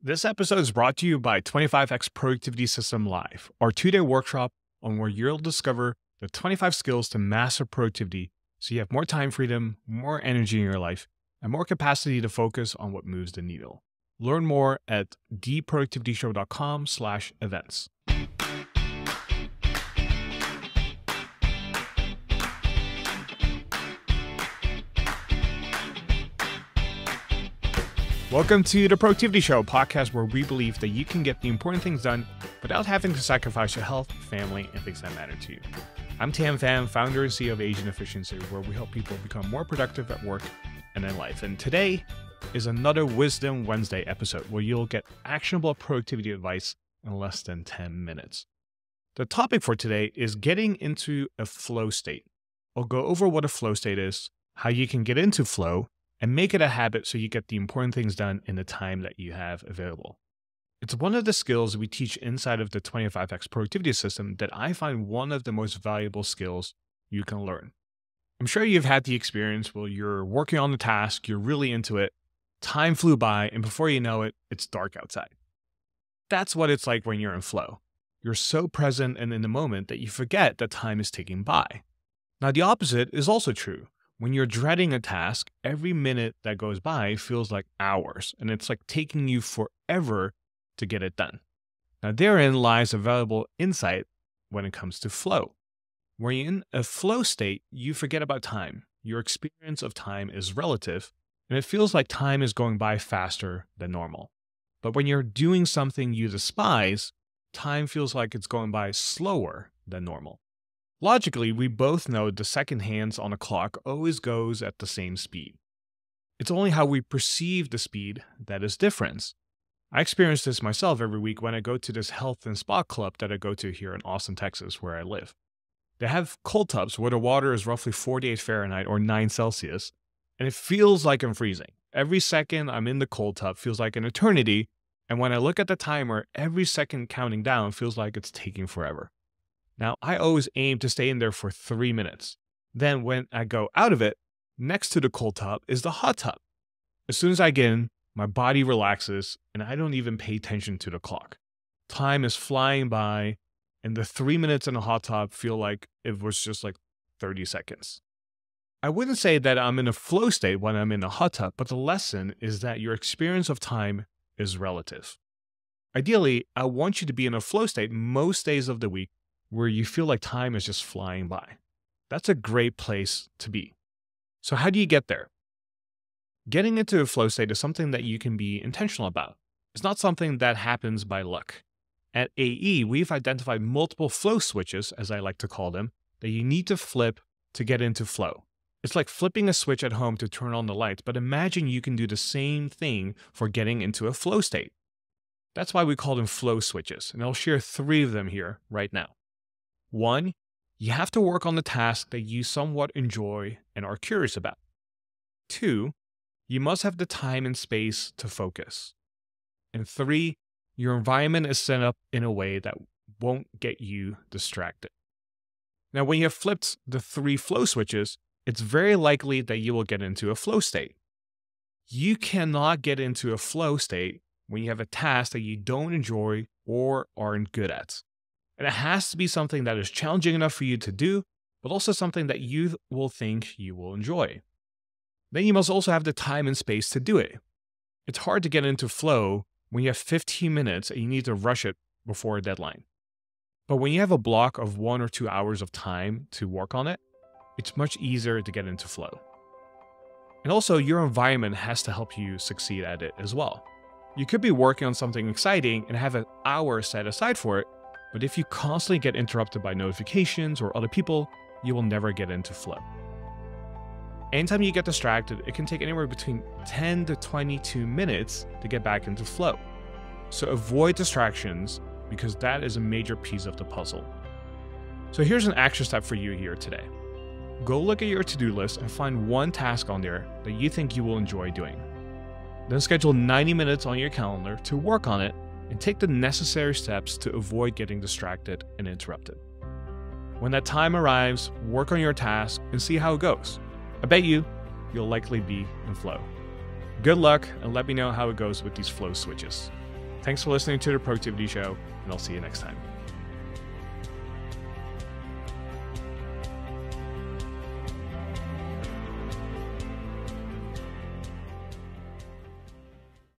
This episode is brought to you by 25X Productivity System Live, our 2-day workshop on where you'll discover the 25 skills to master productivity so you have more time freedom, more energy in your life, and more capacity to focus on what moves the needle. Learn more at theproductivityshow.com/events. Welcome to The Productivity Show, a podcast where we believe that you can get the important things done without having to sacrifice your health, family, and things that matter to you. I'm Tam Pham, founder and CEO of Agent Efficiency, where we help people become more productive at work and in life. And today is another Wisdom Wednesday episode where you'll get actionable productivity advice in less than 10 minutes. The topic for today is getting into a flow state. I'll go over what a flow state is, how you can get into flow, and make it a habit so you get the important things done in the time that you have available. It's one of the skills we teach inside of the 25X Productivity System that I find one of the most valuable skills you can learn. I'm sure you've had the experience where you're working on the task, you're really into it, time flew by, and before you know it, it's dark outside. That's what it's like when you're in flow. You're so present and in the moment that you forget that time is ticking by. Now, the opposite is also true. When you're dreading a task, every minute that goes by feels like hours, and it's like taking you forever to get it done. Now, therein lies a valuable insight when it comes to flow. When you're in a flow state, you forget about time. Your experience of time is relative, and it feels like time is going by faster than normal. But when you're doing something you despise, time feels like it's going by slower than normal. Logically, we both know the second hands on a clock always goes at the same speed. It's only how we perceive the speed that is different. I experience this myself every week when I go to this health and spa club that I go to here in Austin, Texas, where I live. They have cold tubs where the water is roughly 48 Fahrenheit or 9 Celsius, and it feels like I'm freezing. Every second I'm in the cold tub feels like an eternity, and when I look at the timer, every second counting down feels like it's taking forever. Now, I always aim to stay in there for 3 minutes. Then when I go out of it, next to the cold tub is the hot tub. As soon as I get in, my body relaxes and I don't even pay attention to the clock. Time is flying by and the 3 minutes in the hot tub feel like it was just like 30 seconds. I wouldn't say that I'm in a flow state when I'm in a hot tub, but the lesson is that your experience of time is relative. Ideally, I want you to be in a flow state most days of the week where you feel like time is just flying by. That's a great place to be. So how do you get there? Getting into a flow state is something that you can be intentional about. It's not something that happens by luck. At AE, we've identified multiple flow switches, as I like to call them, that you need to flip to get into flow. It's like flipping a switch at home to turn on the lights, but imagine you can do the same thing for getting into a flow state. That's why we call them flow switches, and I'll share 3 of them here right now. 1, you have to work on the task that you somewhat enjoy and are curious about. 2, you must have the time and space to focus. And 3, your environment is set up in a way that won't get you distracted. Now, when you have flipped the 3 flow switches, it's very likely that you will get into a flow state. You cannot get into a flow state when you have a task that you don't enjoy or aren't good at. And it has to be something that is challenging enough for you to do, but also something that you will think you will enjoy. Then you must also have the time and space to do it. It's hard to get into flow when you have 15 minutes and you need to rush it before a deadline. But when you have a block of 1 or 2 hours of time to work on it, it's much easier to get into flow. And also, your environment has to help you succeed at it as well. You could be working on something exciting and have an hour set aside for it, but if you constantly get interrupted by notifications or other people, you will never get into flow. Anytime you get distracted, it can take anywhere between 10 to 22 minutes to get back into flow. So avoid distractions because that is a major piece of the puzzle. So here's an action step for you here today. Go look at your to-do list and find 1 task on there that you think you will enjoy doing. Then schedule 90 minutes on your calendar to work on it and take the necessary steps to avoid getting distracted and interrupted. When that time arrives, work on your task and see how it goes. I bet you'll likely be in flow. Good luck, and let me know how it goes with these flow switches. Thanks for listening to The Productivity Show, and I'll see you next time.